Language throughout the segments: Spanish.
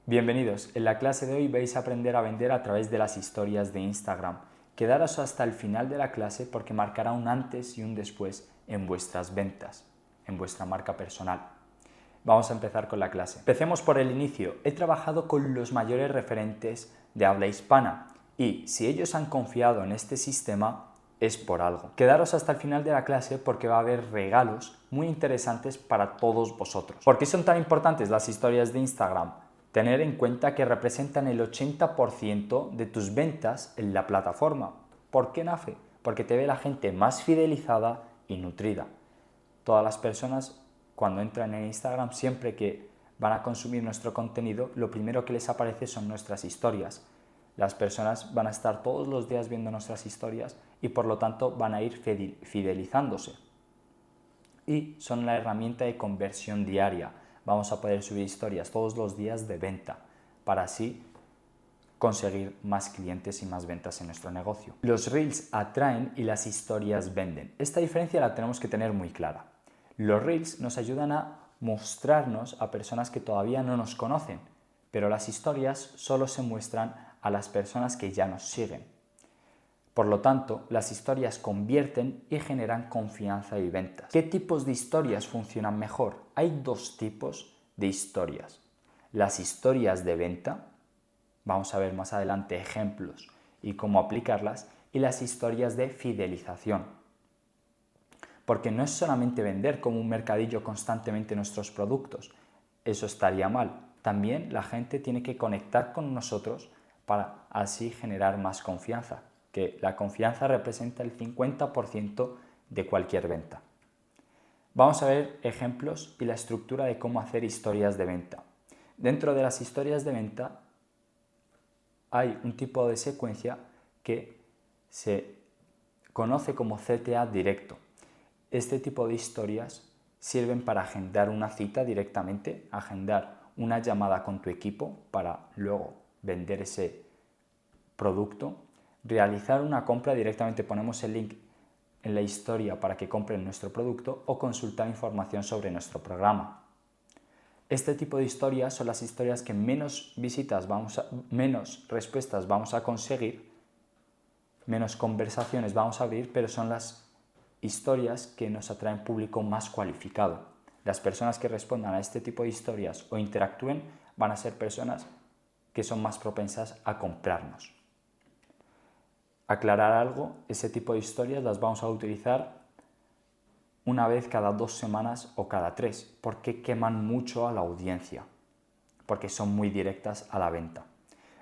Bienvenidos, en la clase de hoy vais a aprender a vender a través de las historias de Instagram. Quedaros hasta el final de la clase porque marcará un antes y un después en vuestras ventas, en vuestra marca personal. Vamos a empezar con la clase. Empecemos por el inicio. He trabajado con los mayores referentes de habla hispana y si ellos han confiado en este sistema es por algo. Quedaros hasta el final de la clase porque va a haber regalos muy interesantes para todos vosotros. ¿Por qué son tan importantes las historias de Instagram? Tener en cuenta que representan el 80% de tus ventas en la plataforma. ¿Por qué, Nafe? Porque te ve la gente más fidelizada y nutrida. Todas las personas, cuando entran en Instagram, siempre que van a consumir nuestro contenido, lo primero que les aparece son nuestras historias. Las personas van a estar todos los días viendo nuestras historias y por lo tanto van a ir fidelizándose. Y son la herramienta de conversión diaria. Vamos a poder subir historias todos los días de venta para así conseguir más clientes y más ventas en nuestro negocio. Los Reels atraen y las historias venden. Esta diferencia la tenemos que tener muy clara. Los Reels nos ayudan a mostrarnos a personas que todavía no nos conocen, pero las historias solo se muestran a las personas que ya nos siguen. Por lo tanto, las historias convierten y generan confianza y ventas. ¿Qué tipos de historias funcionan mejor? Hay dos tipos de historias. Las historias de venta, vamos a ver más adelante ejemplos y cómo aplicarlas, y las historias de fidelización. Porque no es solamente vender como un mercadillo constantemente nuestros productos, eso estaría mal. También la gente tiene que conectar con nosotros para así generar más confianza, que la confianza representa el 50% de cualquier venta. Vamos a ver ejemplos y la estructura de cómo hacer historias de venta. Dentro de las historias de venta hay un tipo de secuencia que se conoce como CTA directo. Este tipo de historias sirven para agendar una cita directamente, agendar una llamada con tu equipo para luego vender ese producto, realizar una compra directamente, ponemos el link en la historia para que compren nuestro producto o consultar información sobre nuestro programa. Este tipo de historias son las historias que menos visitas menos respuestas vamos a conseguir, menos conversaciones vamos a abrir, pero son las historias que nos atraen público más cualificado. Las personas que respondan a este tipo de historias o interactúen van a ser personas que son más propensas a comprarnos. Aclarar algo, ese tipo de historias las vamos a utilizar una vez cada 2 semanas o cada 3, porque queman mucho a la audiencia, porque son muy directas a la venta.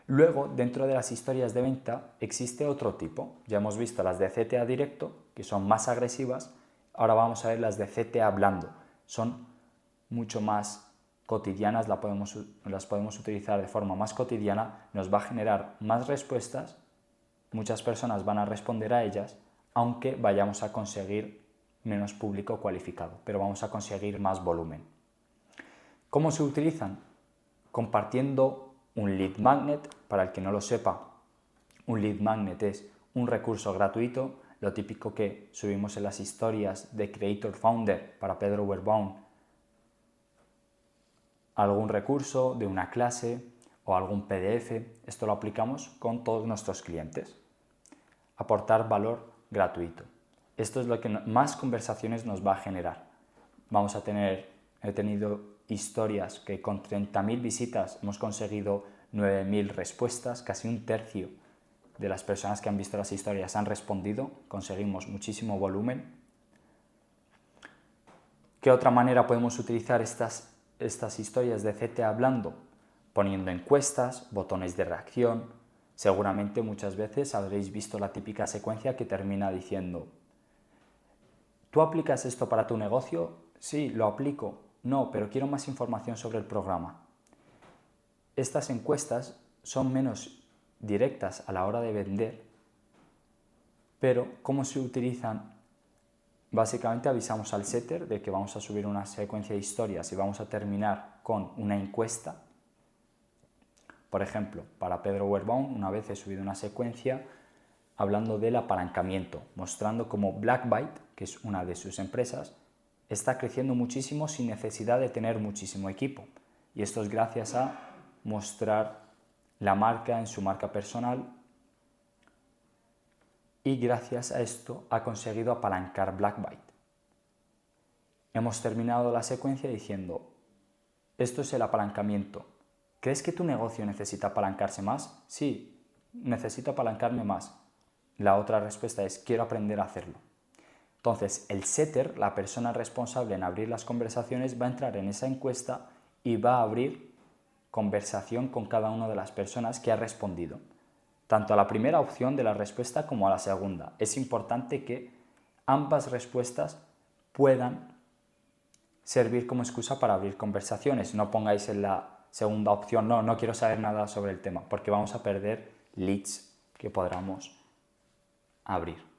Luego, dentro de las historias de venta, existe otro tipo. Ya hemos visto las de CTA directo, que son más agresivas. Ahora vamos a ver las de CTA blando. Son mucho más cotidianas, las podemos utilizar de forma más cotidiana, nos va a generar más respuestas, muchas personas van a responder a ellas, aunque vayamos a conseguir menos público cualificado, pero vamos a conseguir más volumen. ¿Cómo se utilizan? Compartiendo un lead magnet. Para el que no lo sepa, un lead magnet es un recurso gratuito, lo típico que subimos en las historias de Creator Founder para Pedro Werbaum, algún recurso de una clase o algún PDF. Esto lo aplicamos con todos nuestros clientes. Aportar valor gratuito. Esto es lo que más conversaciones nos va a generar. He tenido historias que con 30.000 visitas hemos conseguido 9.000 respuestas, casi un tercio de las personas que han visto las historias han respondido, conseguimos muchísimo volumen. ¿Qué otra manera podemos utilizar estas historias de CTA hablando? Poniendo encuestas, botones de reacción. Seguramente muchas veces habréis visto la típica secuencia que termina diciendo: ¿tú aplicas esto para tu negocio? Sí, lo aplico. No, pero quiero más información sobre el programa. Estas encuestas son menos directas a la hora de vender, pero ¿cómo se utilizan? Básicamente avisamos al setter de que vamos a subir una secuencia de historias y vamos a terminar con una encuesta. Por ejemplo, para Pedro Werbaum una vez he subido una secuencia hablando del apalancamiento, mostrando cómo Blackbyte, que es una de sus empresas, está creciendo muchísimo sin necesidad de tener muchísimo equipo. Y esto es gracias a mostrar la marca en su marca personal y gracias a esto ha conseguido apalancar Blackbyte. Hemos terminado la secuencia diciendo, esto es el apalancamiento. ¿Crees que tu negocio necesita apalancarse más? Sí, necesito apalancarme más. La otra respuesta es, quiero aprender a hacerlo. Entonces, el setter, la persona responsable en abrir las conversaciones, va a entrar en esa encuesta y va a abrir conversación con cada una de las personas que ha respondido, tanto a la primera opción de la respuesta como a la segunda. Es importante que ambas respuestas puedan servir como excusa para abrir conversaciones. No pongáis en la segunda opción, no quiero saber nada sobre el tema, porque vamos a perder leads que podamos abrir.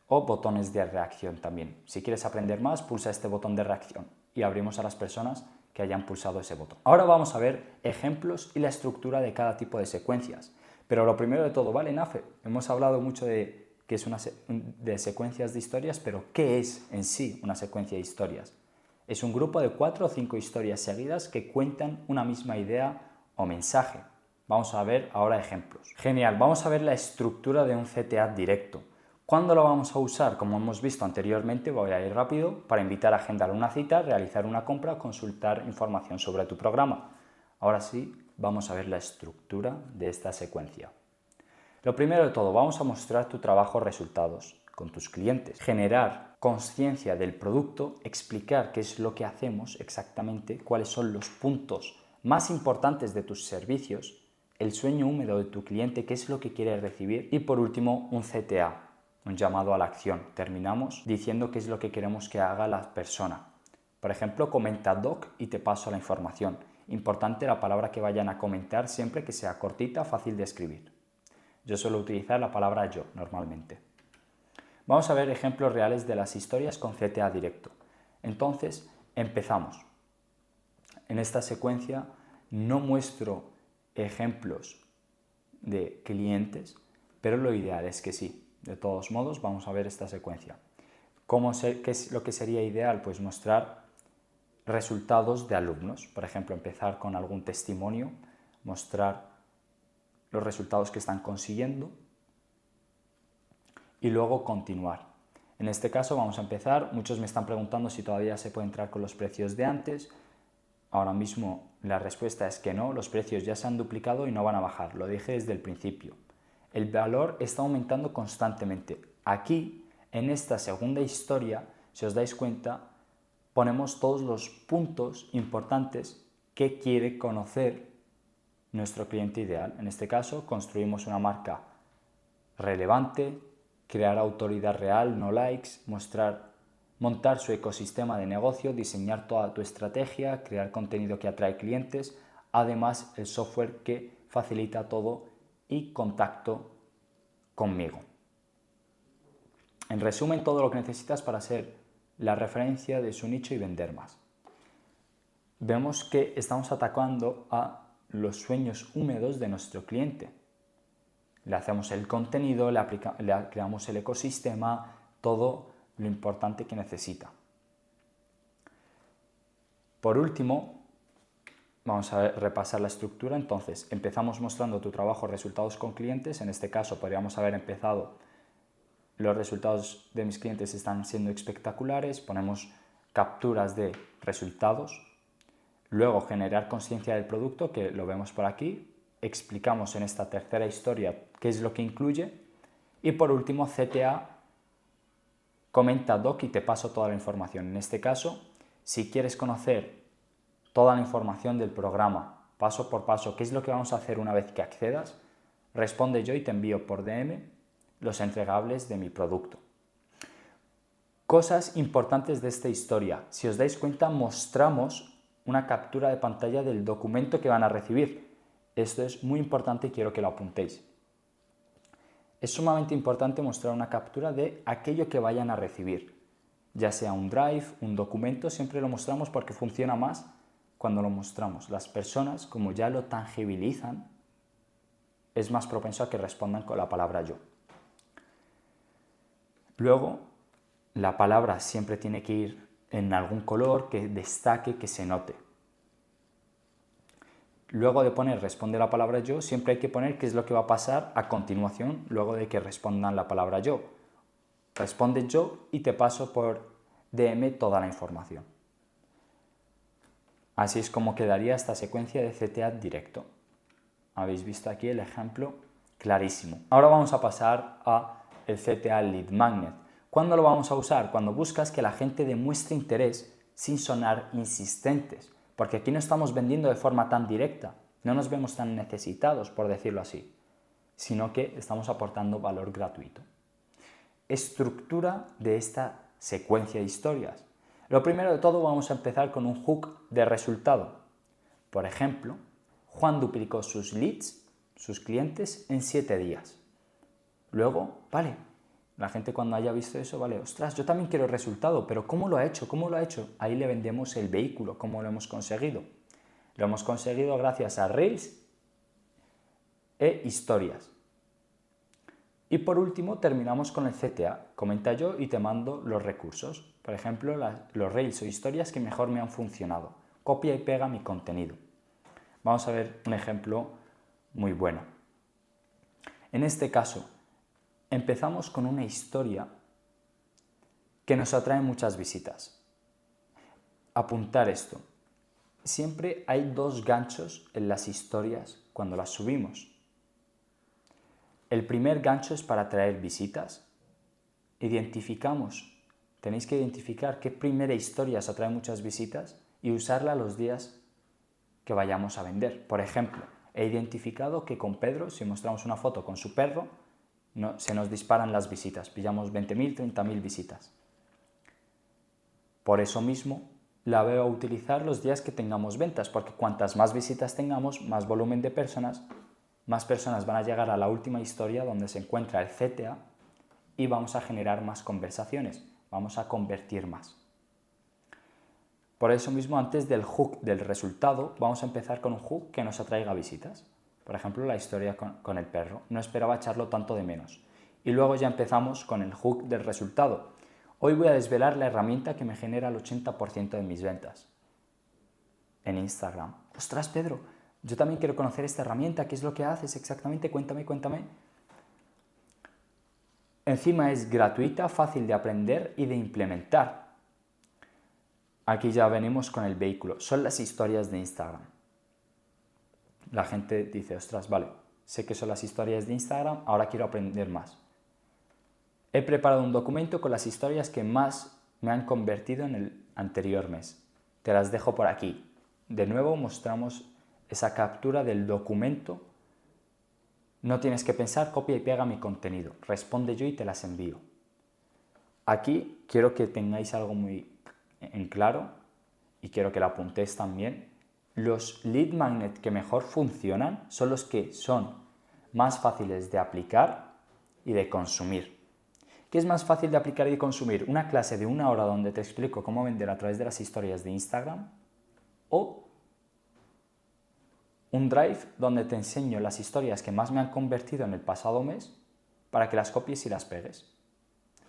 O botones de reacción también. Si quieres aprender más, pulsa este botón de reacción y abrimos a las personas que hayan pulsado ese botón. Ahora vamos a ver ejemplos y la estructura de cada tipo de secuencias. Pero lo primero de todo, ¿vale, Nafe? Hemos hablado mucho de que es de secuencias de historias, pero ¿qué es en sí una secuencia de historias? Es un grupo de 4 o 5 historias seguidas que cuentan una misma idea o mensaje. Vamos a ver ahora ejemplos. Genial, vamos a ver la estructura de un CTA directo. ¿Cuándo lo vamos a usar? Como hemos visto anteriormente, voy a ir rápido, para invitar a agendar una cita, realizar una compra o consultar información sobre tu programa. Ahora sí, vamos a ver la estructura de esta secuencia. Lo primero de todo, vamos a mostrar tu trabajo resultados con tus clientes, generar conciencia del producto, explicar qué es lo que hacemos exactamente, cuáles son los puntos más importantes de tus servicios, el sueño húmedo de tu cliente, qué es lo que quiere recibir y por último un CTA, un llamado a la acción. Terminamos diciendo qué es lo que queremos que haga la persona. Por ejemplo, comenta doc y te paso la información. Importante la palabra que vayan a comentar siempre que sea cortita, fácil de escribir. Yo suelo utilizar la palabra yo normalmente. Vamos a ver ejemplos reales de las historias con CTA directo. Entonces, empezamos. En esta secuencia no muestro ejemplos de clientes, pero lo ideal es que sí. De todos modos, vamos a ver esta secuencia. ¿Qué es lo que sería ideal? Pues mostrar resultados de alumnos. Por ejemplo, empezar con algún testimonio, mostrar los resultados que están consiguiendo y luego continuar. En este caso vamos a empezar. Muchos me están preguntando si todavía se puede entrar con los precios de antes. Ahora mismo la respuesta es que no, los precios ya se han duplicado y no van a bajar, lo dije desde el principio. El valor está aumentando constantemente. Aquí, en esta segunda historia, si os dais cuenta, ponemos todos los puntos importantes que quiere conocer nuestro cliente ideal. En este caso, construimos una marca relevante, crear autoridad real, no likes, montar su ecosistema de negocio, diseñar toda tu estrategia, crear contenido que atrae clientes, además el software que facilita todo y contacto conmigo. En resumen, todo lo que necesitas para ser la referencia de su nicho y vender más. Vemos que estamos atacando a los sueños húmedos de nuestro cliente. Le hacemos el contenido, le creamos el ecosistema, todo lo importante que necesita. Por último, vamos a repasar la estructura. Entonces, empezamos mostrando tu trabajo, resultados con clientes. En este caso, podríamos haber empezado, los resultados de mis clientes están siendo espectaculares. Ponemos capturas de resultados. Luego, generar conciencia del producto, que lo vemos por aquí. Explicamos en esta tercera historia qué es lo que incluye. Y por último, CTA, comenta doc y te paso toda la información. En este caso, si quieres conocer toda la información del programa, paso por paso, qué es lo que vamos a hacer una vez que accedas, responde yo y te envío por DM los entregables de mi producto. Cosas importantes de esta historia. Si os dais cuenta, mostramos una captura de pantalla del documento que van a recibir. Esto es muy importante y quiero que lo apuntéis. Es sumamente importante mostrar una captura de aquello que vayan a recibir, ya sea un drive, un documento, siempre lo mostramos porque funciona más cuando lo mostramos. Las personas, como ya lo tangibilizan, es más propenso a que respondan con la palabra yo. Luego, la palabra siempre tiene que ir en algún color que destaque, que se note. luego de poner responde la palabra yo, siempre hay que poner qué es lo que va a pasar a continuación luego de que respondan la palabra yo. Responde yo y te paso por DM toda la información. Así es como quedaría esta secuencia de CTA directo. Habéis visto aquí el ejemplo clarísimo. Ahora vamos a pasar a el CTA Lead Magnet. ¿Cuándo lo vamos a usar? Cuando buscas que la gente demuestre interés sin sonar insistentes, porque aquí no estamos vendiendo de forma tan directa, no nos vemos tan necesitados, por decirlo así, sino que estamos aportando valor gratuito. Estructura de esta secuencia de historias. Lo primero de todo vamos a empezar con un hook de resultado. Por ejemplo, Juan duplicó sus leads, sus clientes, en 7 días. Luego, vale, la gente cuando haya visto eso, vale, ostras, yo también quiero el resultado, pero ¿cómo lo ha hecho? ¿Cómo lo ha hecho? Ahí le vendemos el vehículo, ¿cómo lo hemos conseguido? Lo hemos conseguido gracias a Reels e historias. Y por último terminamos con el CTA, comenta yo y te mando los recursos. Por ejemplo, los Reels o historias que mejor me han funcionado. Copia y pega mi contenido. Vamos a ver un ejemplo muy bueno. En este caso, empezamos con una historia que nos atrae muchas visitas. Apuntar esto. Siempre hay 2 ganchos en las historias cuando las subimos. El primer gancho es para atraer visitas. Tenéis que identificar qué primera historia os atrae muchas visitas y usarla los días que vayamos a vender. Por ejemplo, he identificado que con Pedro, si mostramos una foto con su perro, se nos disparan las visitas, pillamos 20.000, 30.000 visitas. Por eso mismo la voy a utilizar los días que tengamos ventas, porque cuantas más visitas tengamos, más volumen de personas, más personas van a llegar a la última historia donde se encuentra el CTA y vamos a generar más conversaciones, vamos a convertir más. Por eso mismo, antes del hook del resultado, vamos a empezar con un hook que nos atraiga visitas. Por ejemplo, la historia con el perro. No esperaba echarlo tanto de menos. Y luego ya empezamos con el hook del resultado. Hoy voy a desvelar la herramienta que me genera el 80% de mis ventas en Instagram. ¡Ostras, Pedro! Yo también quiero conocer esta herramienta. ¿Qué es lo que haces exactamente? Cuéntame. Encima es gratuita, fácil de aprender y de implementar. Aquí ya venimos con el vehículo. Son las historias de Instagram. La gente dice, ostras, vale, sé que son las historias de Instagram, ahora quiero aprender más. He preparado un documento con las historias que más me han convertido en el anterior mes. Te las dejo por aquí. De nuevo mostramos esa captura del documento. No tienes que pensar, copia y pega mi contenido. Responde yo y te las envío. Aquí quiero que tengáis algo muy en claro y quiero que lo apuntéis también. Los lead magnet que mejor funcionan son los que son más fáciles de aplicar y de consumir. ¿Qué es más fácil de aplicar y de consumir? ¿Una clase de 1 hora donde te explico cómo vender a través de las historias de Instagram? ¿O un drive donde te enseño las historias que más me han convertido en el pasado mes para que las copies y las pegues?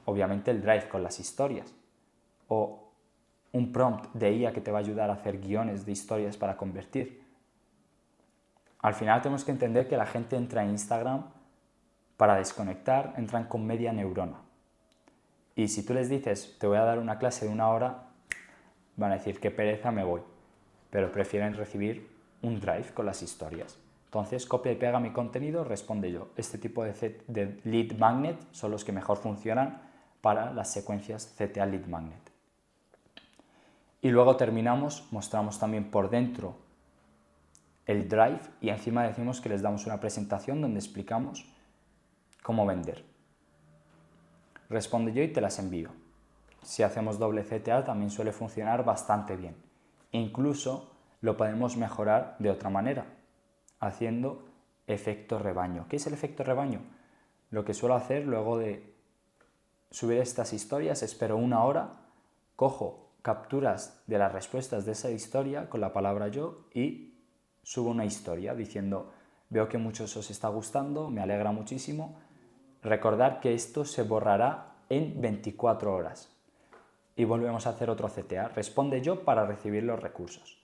Obviamente el drive con las historias. O un prompt de IA que te va a ayudar a hacer guiones de historias para convertir. Al final tenemos que entender que la gente entra en Instagram para desconectar, entran con media neurona. Y si tú les dices, te voy a dar una clase de 1 hora, van a decir, qué pereza, me voy. Pero prefieren recibir un drive con las historias. Entonces, copia y pega mi contenido, responde yo. Este tipo de lead magnet son los que mejor funcionan para las secuencias CTA lead magnet. Y luego mostramos también por dentro el drive y encima decimos que les damos una presentación donde explicamos cómo vender. Responde yo y te las envío. Si hacemos doble CTA también suele funcionar bastante bien. Incluso lo podemos mejorar de otra manera, haciendo efecto rebaño. ¿Qué es el efecto rebaño? Lo que suelo hacer luego de subir estas historias, espero 1 hora, cojo capturas de las respuestas de esa historia con la palabra yo y subo una historia diciendo, veo que muchos os está gustando, me alegra muchísimo. Recordad que esto se borrará en 24 horas. Y volvemos a hacer otro CTA. Responde yo para recibir los recursos.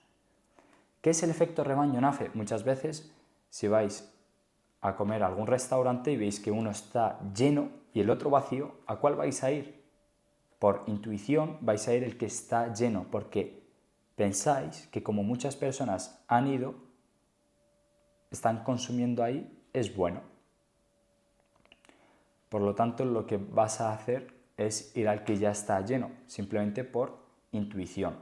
¿Qué es el efecto rebaño, Nafe? Muchas veces, si vais a comer a algún restaurante y veis que uno está lleno y el otro vacío, ¿a cuál vais a ir? Por intuición vais a ir el que está lleno, porque pensáis que como muchas personas han ido, están consumiendo ahí, es bueno. Por lo tanto, lo que vas a hacer es ir al que ya está lleno, simplemente por intuición.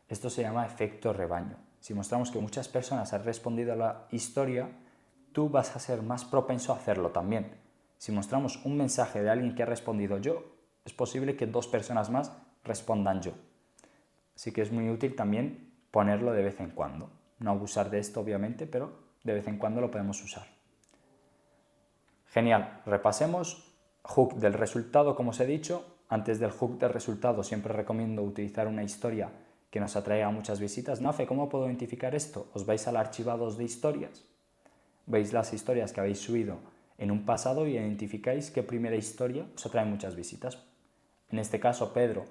Esto se llama efecto rebaño. Si mostramos que muchas personas han respondido a la historia, tú vas a ser más propenso a hacerlo también. Si mostramos un mensaje de alguien que ha respondido yo, es posible que 2 personas más respondan yo. Así que es muy útil también ponerlo de vez en cuando. No abusar de esto, obviamente, pero de vez en cuando lo podemos usar. Genial, repasemos. Hook del resultado, como os he dicho. Antes del hook del resultado siempre recomiendo utilizar una historia que nos atraiga muchas visitas. Nafe, ¿cómo puedo identificar esto? Os vais al archivados de historias, veis las historias que habéis subido en un pasado y identificáis qué primera historia os atrae muchas visitas. En este caso, Pedro,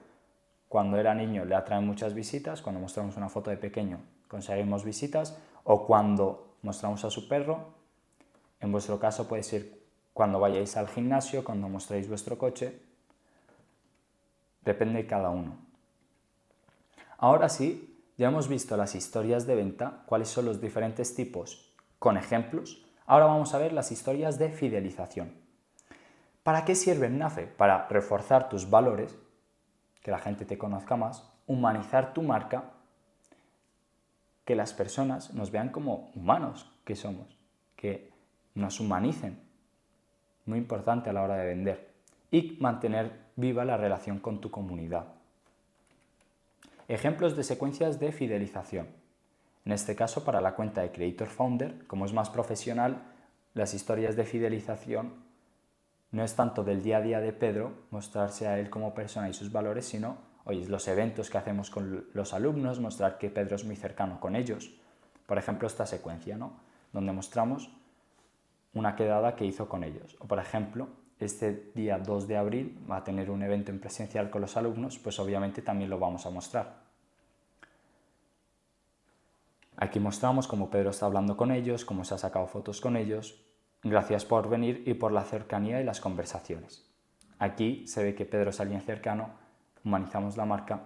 cuando era niño le atraen muchas visitas, cuando mostramos una foto de pequeño conseguimos visitas, o cuando mostramos a su perro. En vuestro caso puede ser cuando vayáis al gimnasio, cuando mostréis vuestro coche, depende de cada uno. Ahora sí, ya hemos visto las historias de venta, cuáles son los diferentes tipos con ejemplos. Ahora vamos a ver las historias de fidelización. ¿Para qué sirven, Nafe? Para reforzar tus valores, que la gente te conozca más, humanizar tu marca, que las personas nos vean como humanos que somos, que nos humanicen. Muy importante a la hora de vender. Y mantener viva la relación con tu comunidad. Ejemplos de secuencias de fidelización. En este caso, para la cuenta de Creator Founder, como es más profesional, las historias de fidelización no es tanto del día a día de Pedro, mostrarse a él como persona y sus valores, sino, oye, los eventos que hacemos con los alumnos, mostrar que Pedro es muy cercano con ellos. Por ejemplo, esta secuencia, ¿no? Donde mostramos una quedada que hizo con ellos. O, por ejemplo, este día 2 de abril va a tener un evento en presencial con los alumnos, pues obviamente también lo vamos a mostrar. Aquí mostramos cómo Pedro está hablando con ellos, cómo se ha sacado fotos con ellos. Gracias por venir y por la cercanía y las conversaciones. Aquí se ve que Pedro es alguien cercano, humanizamos la marca,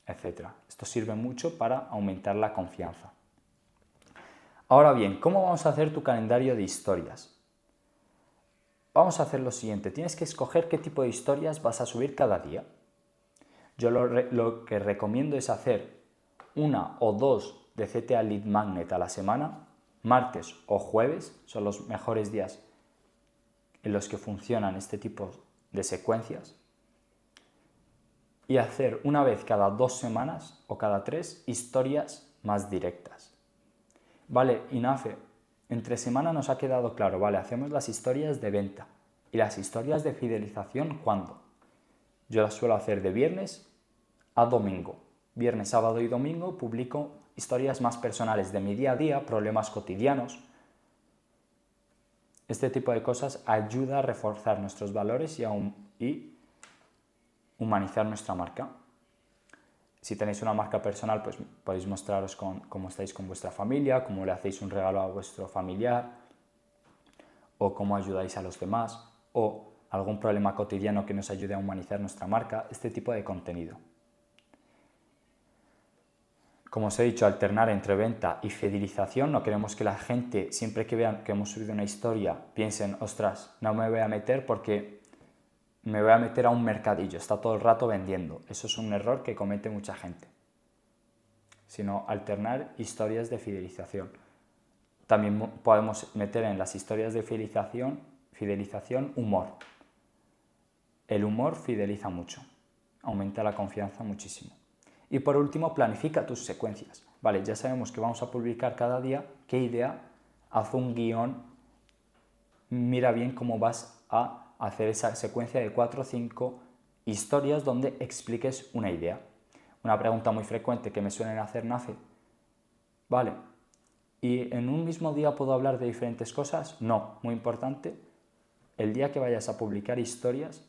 etc. Esto sirve mucho para aumentar la confianza. Ahora bien, ¿cómo vamos a hacer tu calendario de historias? Vamos a hacer lo siguiente, tienes que escoger qué tipo de historias vas a subir cada día. Yo lo que recomiendo es hacer 1 o 2 de CTA Lead Magnet a la semana, martes o jueves, son los mejores días en los que funcionan este tipo de secuencias, y hacer una vez cada 2 semanas o cada 3 historias más directas. Vale, Inafe, entre semana nos ha quedado claro, vale, hacemos las historias de venta. ¿Y las historias de fidelización cuándo? Yo las suelo hacer de viernes a domingo. Viernes, sábado y domingo publico historias más personales de mi día a día, problemas cotidianos. Este tipo de cosas ayuda a reforzar nuestros valores y humanizar nuestra marca. Si tenéis una marca personal, pues podéis mostraros cómo estáis con vuestra familia, cómo le hacéis un regalo a vuestro familiar, o cómo ayudáis a los demás, o algún problema cotidiano que nos ayude a humanizar nuestra marca, este tipo de contenido. Como os he dicho, alternar entre venta y fidelización. No queremos que la gente, siempre que vean que hemos subido una historia, piensen, ostras, no me voy a meter porque me voy a meter a un mercadillo, está todo el rato vendiendo. Eso es un error que comete mucha gente. Sino alternar historias de fidelización. También podemos meter en las historias de fidelización humor. El humor fideliza mucho, aumenta la confianza muchísimo. Y por último, planifica tus secuencias. Vale, ya sabemos que vamos a publicar cada día. ¿Qué idea? Haz un guión, mira bien cómo vas a hacer esa secuencia de 4 o 5 historias donde expliques una idea. Una pregunta muy frecuente que me suelen hacer, Nafe. Vale, ¿y en un mismo día puedo hablar de diferentes cosas? No, muy importante. El día que vayas a publicar historias,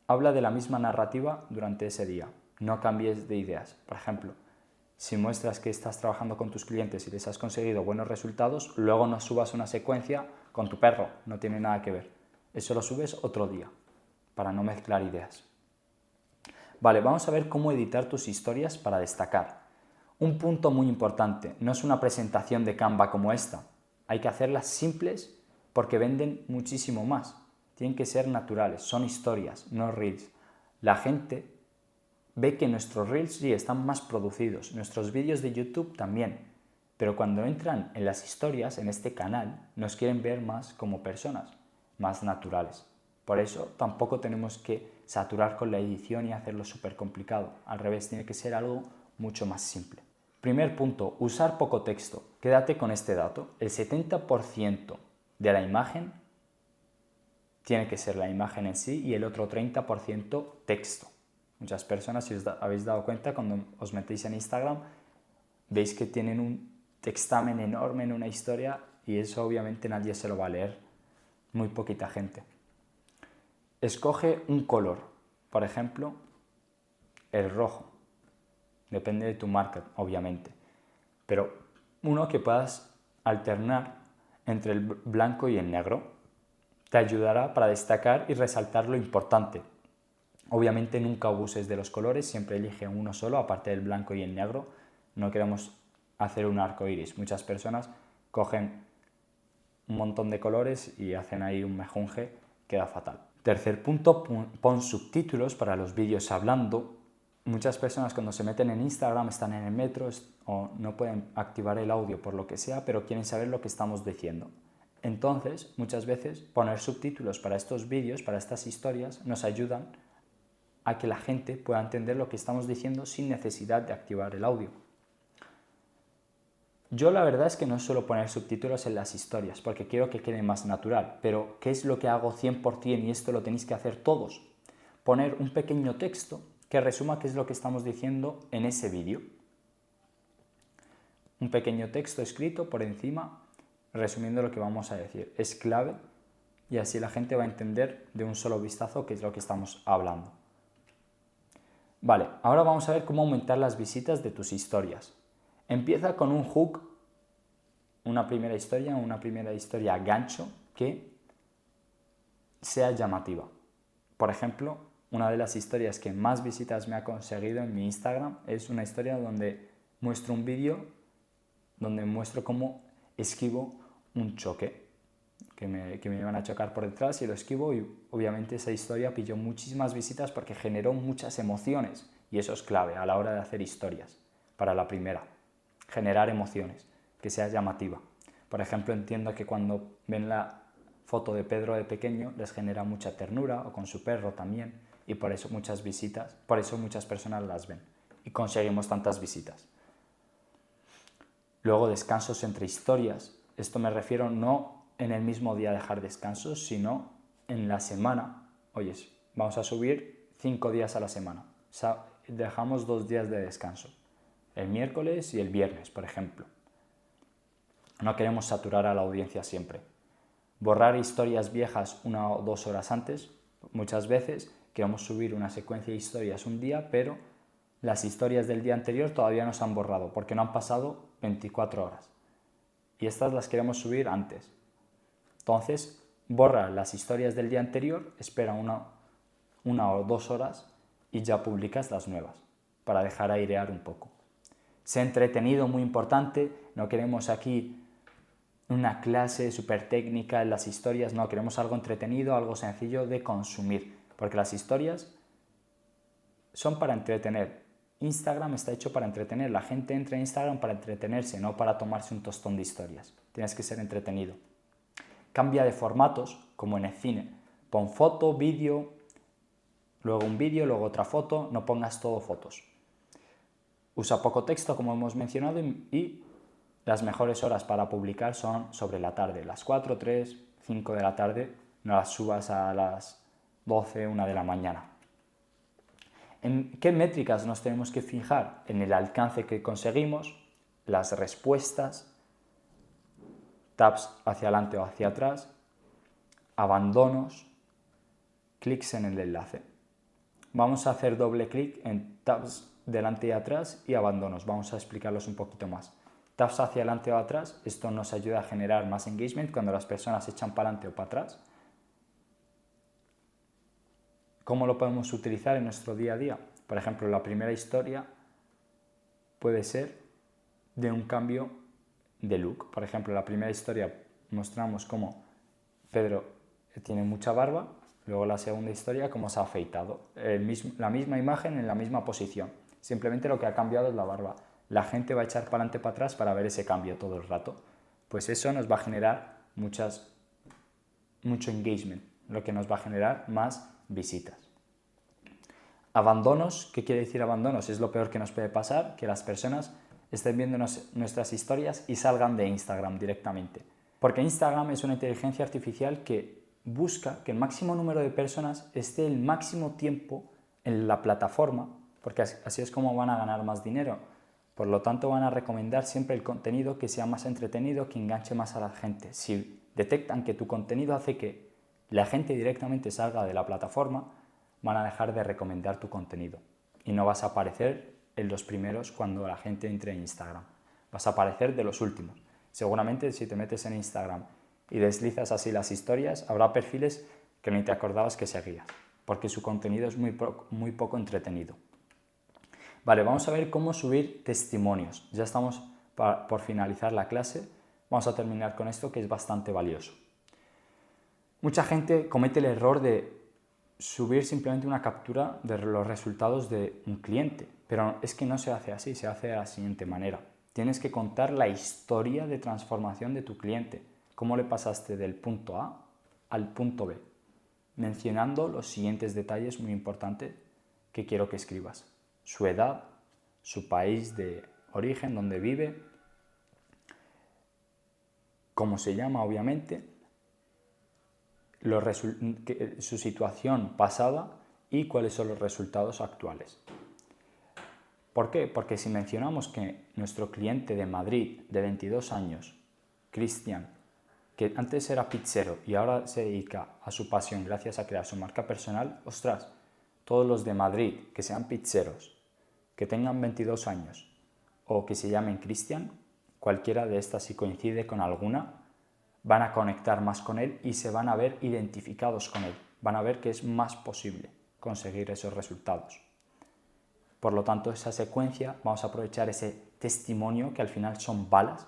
habla de la misma narrativa durante ese día. No cambies de ideas. Por ejemplo, Si muestras que estás trabajando con tus clientes y les has conseguido buenos resultados, luego no subas una secuencia con tu perro, no tiene nada que ver. Eso lo subes otro día, para no mezclar ideas. Vale, vamos a ver cómo editar tus historias para destacar. Un punto muy importante, no es una presentación de Canva como esta. Hay que hacerlas simples porque venden muchísimo más. Tienen que ser naturales, son historias, no reels. La gente ve que nuestros reels sí están más producidos, nuestros vídeos de YouTube también, pero cuando entran en las historias, en este canal, nos quieren ver más como personas, más naturales. Por eso tampoco tenemos que saturar con la edición y hacerlo súper complicado. Al revés, tiene que ser algo mucho más simple. Primer punto, usar poco texto. Quédate con este dato. El 70% de la imagen tiene que ser la imagen en sí y el otro 30% texto. Muchas personas, si os habéis dado cuenta, cuando os metéis en Instagram, veis que tienen un textamen enorme en una historia y eso obviamente nadie se lo va a leer, muy poquita gente. Escoge un color, por ejemplo, el rojo, depende de tu marca, obviamente, pero uno que puedas alternar entre el blanco y el negro, te ayudará para destacar y resaltar lo importante. Obviamente nunca abuses de los colores, siempre elige uno solo, aparte del blanco y el negro. No queremos hacer un arco iris. Muchas personas cogen un montón de colores y hacen ahí un mejunje, queda fatal. Tercer punto, pon subtítulos para los vídeos hablando. Muchas personas cuando se meten en Instagram están en el metro o no pueden activar el audio por lo que sea, pero quieren saber lo que estamos diciendo. Entonces, muchas veces poner subtítulos para estos vídeos, para estas historias, nos ayudan a que la gente pueda entender lo que estamos diciendo sin necesidad de activar el audio. Yo la verdad es que no suelo poner subtítulos en las historias porque quiero que quede más natural, pero ¿qué es lo que hago 100% y esto lo tenéis que hacer todos? Poner un pequeño texto que resuma qué es lo que estamos diciendo en ese vídeo. Un pequeño texto escrito por encima resumiendo lo que vamos a decir. Es clave y así la gente va a entender de un solo vistazo qué es lo que estamos hablando. Vale, ahora vamos a ver cómo aumentar las visitas de tus historias. Empieza con un hook, una primera historia gancho que sea llamativa. Por ejemplo, una de las historias que más visitas me ha conseguido en mi Instagram es una historia donde muestro un vídeo donde muestro cómo esquivo un choque, que me iban a chocar por detrás y lo esquivo y obviamente esa historia pilló muchísimas visitas porque generó muchas emociones y eso es clave a la hora de hacer historias. Para la primera, generar emociones, que sea llamativa. Por ejemplo, entiendo que cuando ven la foto de Pedro de pequeño les genera mucha ternura o con su perro también y por eso muchas visitas, por eso muchas personas las ven y conseguimos tantas visitas. Luego descansos entre historias. Esto me refiero no en el mismo día dejar descansos, sino en la semana. Oye, vamos a subir 5 días a la semana. O sea, dejamos 2 días de descanso. El miércoles y el viernes, por ejemplo. No queremos saturar a la audiencia siempre. Borrar historias viejas 1 o 2 horas antes. Muchas veces queremos subir una secuencia de historias un día, pero las historias del día anterior todavía no se han borrado porque no han pasado 24 horas. Y estas las queremos subir antes. Entonces, borra las historias del día anterior, espera una o 2 horas y ya publicas las nuevas para dejar airear un poco. Sé entretenido, muy importante. No queremos aquí una clase súper técnica en las historias, no, queremos algo entretenido, algo sencillo de consumir, porque las historias son para entretener. Instagram está hecho para entretener, la gente entra en Instagram para entretenerse, no para tomarse un tostón de historias. Tienes que ser entretenido. Cambia de formatos, como en el cine. Pon foto, vídeo, luego un vídeo, luego otra foto, no pongas todo fotos. Usa poco texto, como hemos mencionado, y las mejores horas para publicar son sobre la tarde, las 4, 3, 5 de la tarde, no las subas a las 12, 1 de la mañana. ¿En qué métricas nos tenemos que fijar? En el alcance que conseguimos, las respuestas, taps hacia adelante o hacia atrás, abandonos, clics en el enlace. Vamos a hacer doble clic en taps delante y atrás y abandonos. Vamos a explicarlos un poquito más. Taps hacia adelante o atrás, esto nos ayuda a generar más engagement cuando las personas echan para adelante o para atrás. ¿Cómo lo podemos utilizar en nuestro día a día? Por ejemplo, la primera historia puede ser de un cambio de look. Por ejemplo, en la primera historia mostramos cómo Pedro tiene mucha barba, luego la segunda historia cómo se ha afeitado. La misma imagen en la misma posición, simplemente lo que ha cambiado es la barba. La gente va a echar para adelante para atrás para ver ese cambio todo el rato. Pues eso nos va a generar mucho engagement, lo que nos va a generar más visitas. Abandonos, ¿qué quiere decir abandonos? Es lo peor que nos puede pasar, que las personas estén viendo nuestras historias y salgan de Instagram directamente. Porque Instagram es una inteligencia artificial que busca que el máximo número de personas esté el máximo tiempo en la plataforma, porque así es como van a ganar más dinero. Por lo tanto, van a recomendar siempre el contenido que sea más entretenido, que enganche más a la gente. Si detectan que tu contenido hace que la gente directamente salga de la plataforma, van a dejar de recomendar tu contenido y no vas a aparecer en los primeros cuando la gente entre en Instagram. Vas a aparecer de los últimos. Seguramente si te metes en Instagram y deslizas así las historias, habrá perfiles que ni te acordabas que seguías, porque su contenido es muy poco entretenido. Vale, vamos a ver cómo subir testimonios. Ya estamos por finalizar la clase. Vamos a terminar con esto que es bastante valioso. Mucha gente comete el error de subir simplemente una captura de los resultados de un cliente, pero es que no se hace así, se hace de la siguiente manera. Tienes que contar la historia de transformación de tu cliente, cómo le pasaste del punto A al punto B, mencionando los siguientes detalles muy importantes que quiero que escribas: su edad, su país de origen, donde vive, cómo se llama, obviamente, su situación pasada y cuáles son los resultados actuales. ¿Por qué? Porque si mencionamos que nuestro cliente de Madrid, de 22 años, Cristian, que antes era pizzero y ahora se dedica a su pasión gracias a crear su marca personal, ostras, todos los de Madrid que sean pizzeros, que tengan 22 años o que se llamen Cristian, cualquiera de estas si coincide con alguna, van a conectar más con él y se van a ver identificados con él. Van a ver que es más posible conseguir esos resultados. Por lo tanto, esa secuencia, vamos a aprovechar ese testimonio que al final son balas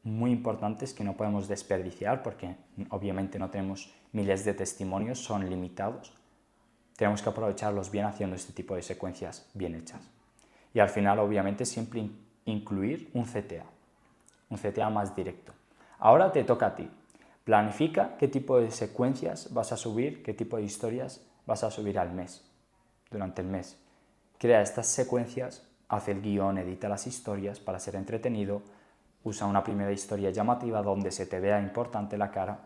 muy importantes que no podemos desperdiciar porque obviamente no tenemos miles de testimonios, son limitados. Tenemos que aprovecharlos bien haciendo este tipo de secuencias bien hechas. Y al final, obviamente, siempre incluir un CTA más directo. Ahora te toca a ti. Planifica qué tipo de secuencias vas a subir, qué tipo de historias vas a subir al mes, durante el mes. Crea estas secuencias, haz el guión, edita las historias para ser entretenido, usa una primera historia llamativa donde se te vea importante la cara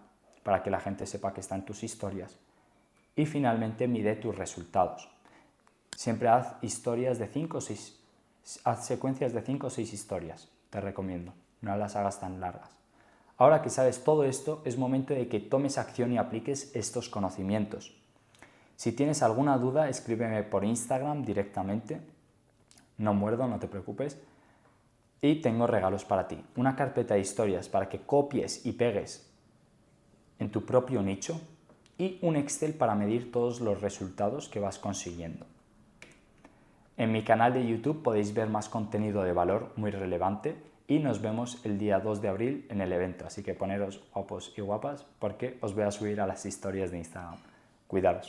para que la gente sepa que está en tus historias. Y finalmente mide tus resultados. Siempre haz historias de 5 o 6, haz secuencias de 5 o 6 historias, te recomiendo, no las hagas tan largas. Ahora que sabes todo esto, es momento de que tomes acción y apliques estos conocimientos. Si tienes alguna duda, escríbeme por Instagram directamente. No muerdo, no te preocupes. Y tengo regalos para ti. Una carpeta de historias para que copies y pegues en tu propio nicho y un Excel para medir todos los resultados que vas consiguiendo. En mi canal de YouTube podéis ver más contenido de valor muy relevante y nos vemos el día 2 de abril en el evento. Así que poneros guapos y guapas porque os voy a subir a las historias de Instagram. Cuidaros.